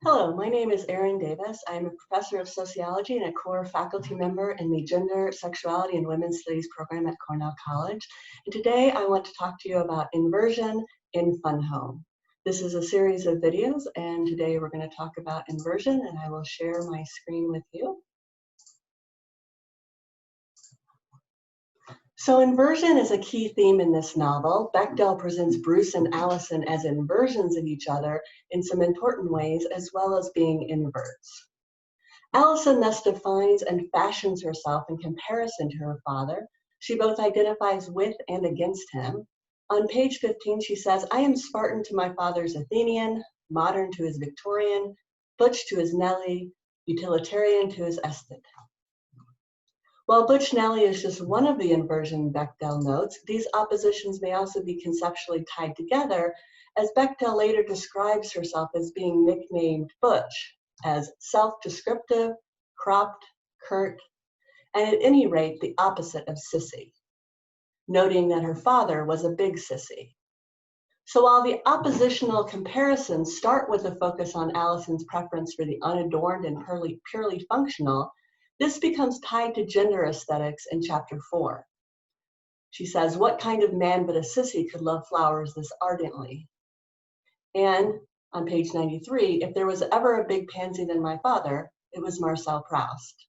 Hello, my name is Erin Davis. I'm a professor of sociology and a core faculty member in the Gender, Sexuality, and Women's Studies program at Cornell College. And today I want to talk to you about inversion in Fun Home. This is a series of videos, and today we're going to talk about inversion, and I will share my screen with you. So inversion is a key theme in this novel. Bechdel presents Bruce and Alison as inversions of each other in some important ways, as well as being inverts. Alison thus defines and fashions herself in comparison to her father. She both identifies with and against him. On page 15, she says, "I am Spartan to my father's Athenian, modern to his Victorian, butch to his Nelly, utilitarian to his aesthete." While Butch Nelly is just one of the inversion Bechdel notes, these oppositions may also be conceptually tied together, as Bechdel later describes herself as being nicknamed Butch, as self-descriptive, cropped, curt, and at any rate the opposite of sissy, noting that her father was a big sissy. So while the oppositional comparisons start with a focus on Alison's preference for the unadorned and purely functional, this becomes tied to gender aesthetics in chapter 4. She says, "What kind of man but a sissy could love flowers this ardently?" And on page 93, "If there was ever a big pansy than my father, it was Marcel Proust."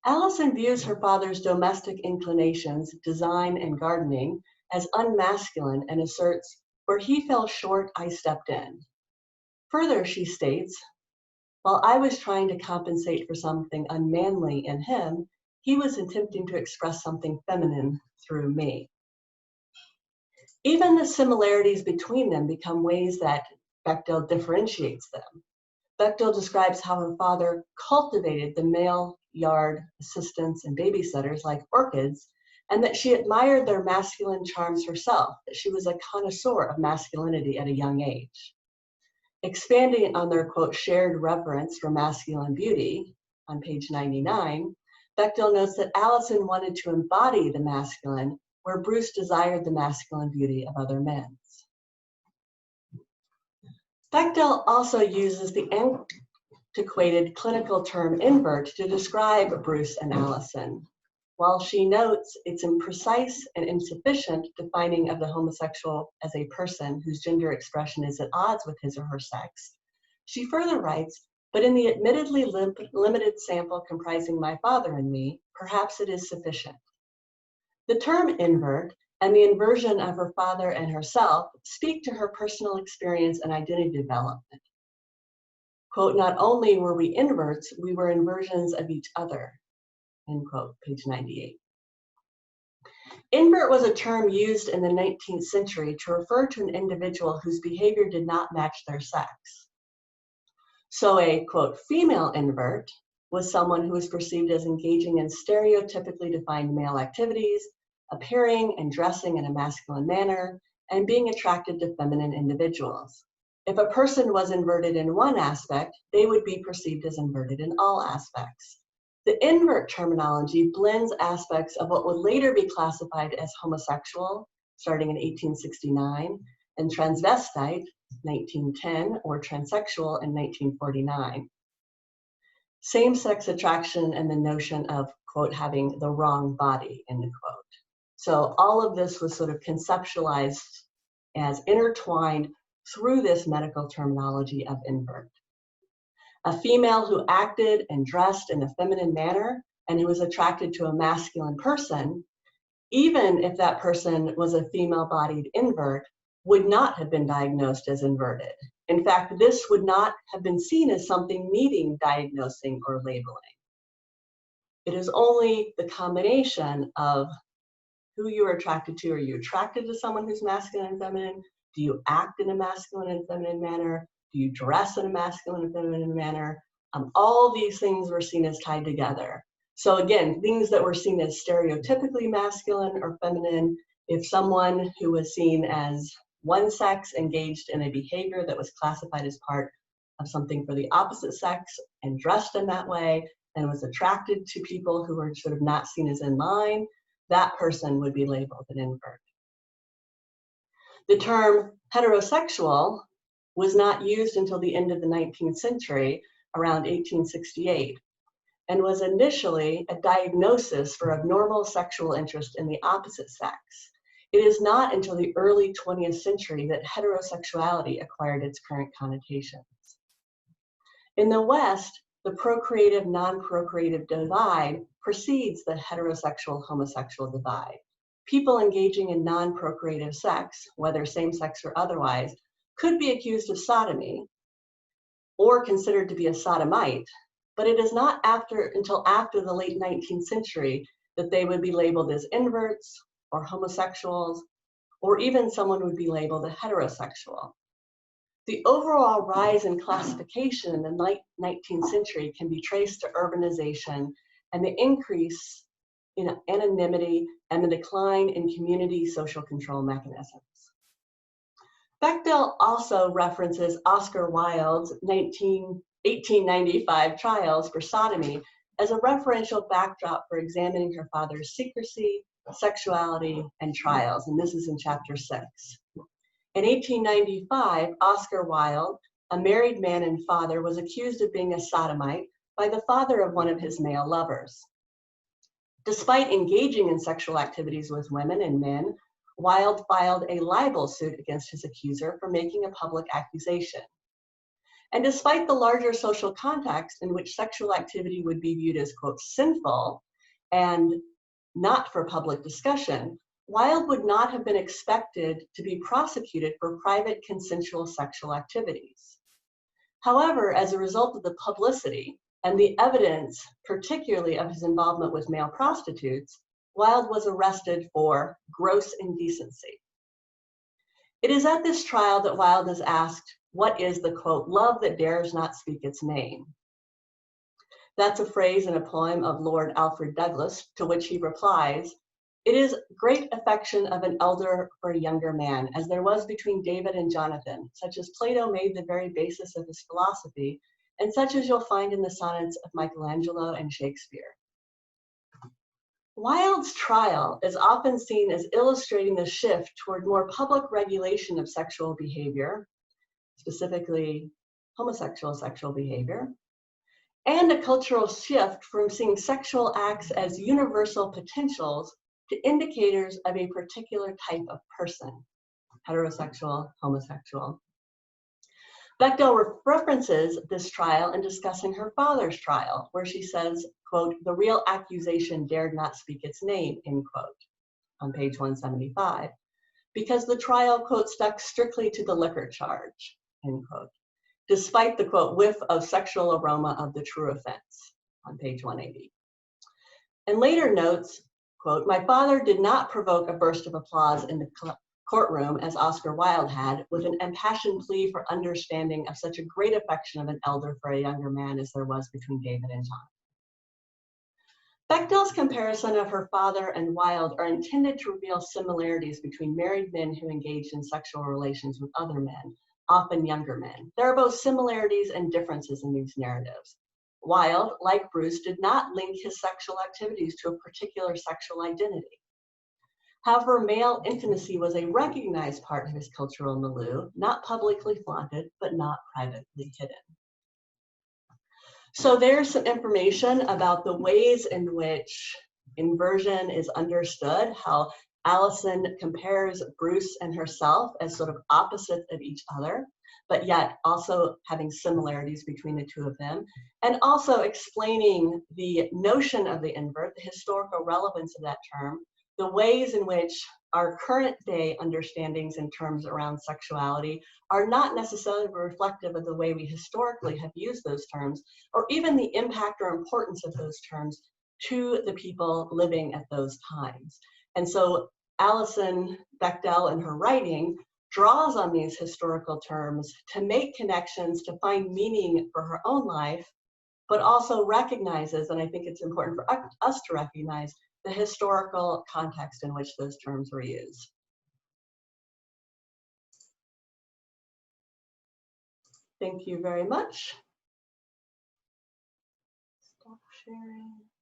Alison views her father's domestic inclinations, design and gardening, as unmasculine and asserts, "Where he fell short, I stepped in." Further, she states, "While I was trying to compensate for something unmanly in him, he was attempting to express something feminine through me." Even the similarities between them become ways that Bechdel differentiates them. Bechdel describes how her father cultivated the male yard assistants and babysitters like orchids, and that she admired their masculine charms herself, that she was a connoisseur of masculinity at a young age. Expanding on their, quote, shared reverence for masculine beauty, on page 99, Bechdel notes that Alison wanted to embody the masculine where Bruce desired the masculine beauty of other men. Bechdel also uses the antiquated clinical term invert to describe Bruce and Alison. While she notes its imprecise and insufficient defining of the homosexual as a person whose gender expression is at odds with his or her sex, she further writes, "But in the admittedly limited sample comprising my father and me, perhaps it is sufficient." The term invert and the inversion of her father and herself speak to her personal experience and identity development. Quote, "Not only were we inverts, we were inversions of each other." End quote, page 98. Invert was a term used in the 19th century to refer to an individual whose behavior did not match their sex. So a, quote, "female invert" was someone who was perceived as engaging in stereotypically defined male activities, appearing and dressing in a masculine manner, and being attracted to feminine individuals. If a person was inverted in one aspect, they would be perceived as inverted in all aspects. The invert terminology blends aspects of what would later be classified as homosexual, starting in 1869, and transvestite, 1910, or transsexual in 1949. Same-sex attraction and the notion of, quote, "having the wrong body," end quote. So all of this was sort of conceptualized as intertwined through this medical terminology of invert. A female who acted and dressed in a feminine manner and who was attracted to a masculine person, even if that person was a female-bodied invert, would not have been diagnosed as inverted. In fact, this would not have been seen as something needing diagnosing or labeling. It is only the combination of who you are attracted to. Are you attracted to someone who's masculine and feminine? Do you act in a masculine and feminine manner? Do you dress in a masculine and feminine manner? All these things were seen as tied together. So again, things that were seen as stereotypically masculine or feminine, if someone who was seen as one sex engaged in a behavior that was classified as part of something for the opposite sex and dressed in that way and was attracted to people who were sort of not seen as in line, that person would be labeled an invert. The term heterosexual was not used until the end of the 19th century, around 1868, and was initially a diagnosis for abnormal sexual interest in the opposite sex. It is not until the early 20th century that heterosexuality acquired its current connotations. In the West, the procreative, non-procreative divide precedes the heterosexual-homosexual divide. People engaging in non-procreative sex, whether same-sex or otherwise, could be accused of sodomy or considered to be a sodomite, but it is not until after the late 19th century that they would be labeled as inverts or homosexuals, or even someone would be labeled a heterosexual. The overall rise in classification in the late 19th century can be traced to urbanization and the increase in anonymity and the decline in community social control mechanisms. Bechdel also references Oscar Wilde's 1895 trials for sodomy as a referential backdrop for examining her father's secrecy, sexuality, and trials, and this is in chapter 6. In 1895, Oscar Wilde, a married man and father, was accused of being a sodomite by the father of one of his male lovers. Despite engaging in sexual activities with women and men, Wilde filed a libel suit against his accuser for making a public accusation. And despite the larger social context in which sexual activity would be viewed as, quote, sinful and not for public discussion, Wilde would not have been expected to be prosecuted for private consensual sexual activities. However, as a result of the publicity and the evidence, particularly of his involvement with male prostitutes, Wilde was arrested for gross indecency. It is at this trial that Wilde is asked, what is the, quote, love that dares not speak its name? That's a phrase in a poem of Lord Alfred Douglas, to which he replies, it is great affection of an elder for a younger man, as there was between David and Jonathan, such as Plato made the very basis of his philosophy, and such as you'll find in the sonnets of Michelangelo and Shakespeare. Wilde's trial is often seen as illustrating the shift toward more public regulation of sexual behavior, specifically homosexual sexual behavior, and a cultural shift from seeing sexual acts as universal potentials to indicators of a particular type of person, heterosexual, homosexual. Bechdel references this trial in discussing her father's trial, where she says, quote, the real accusation dared not speak its name, end quote, on page 175, because the trial, quote, stuck strictly to the liquor charge, end quote, despite the, quote, whiff of sexual aroma of the true offense, on page 180. And later notes, quote, my father did not provoke a burst of applause in the courtroom as Oscar Wilde had, with an impassioned plea for understanding of such a great affection of an elder for a younger man as there was between David and John. Bechdel's comparison of her father and Wilde are intended to reveal similarities between married men who engaged in sexual relations with other men, often younger men. There are both similarities and differences in these narratives. Wilde, like Bruce, did not link his sexual activities to a particular sexual identity. However, male intimacy was a recognized part of his cultural milieu, not publicly flaunted, but not privately hidden. So there's some information about the ways in which inversion is understood, how Alison compares Bruce and herself as sort of opposites of each other, but yet also having similarities between the two of them, and also explaining the notion of the invert, the historical relevance of that term, the ways in which our current day understandings in terms around sexuality are not necessarily reflective of the way we historically have used those terms, or even the impact or importance of those terms to the people living at those times. And so Alison Bechdel in her writing draws on these historical terms to make connections, to find meaning for her own life, but also recognizes, and I think it's important for us to recognize, the historical context in which those terms were used. Thank you very much. Stop sharing.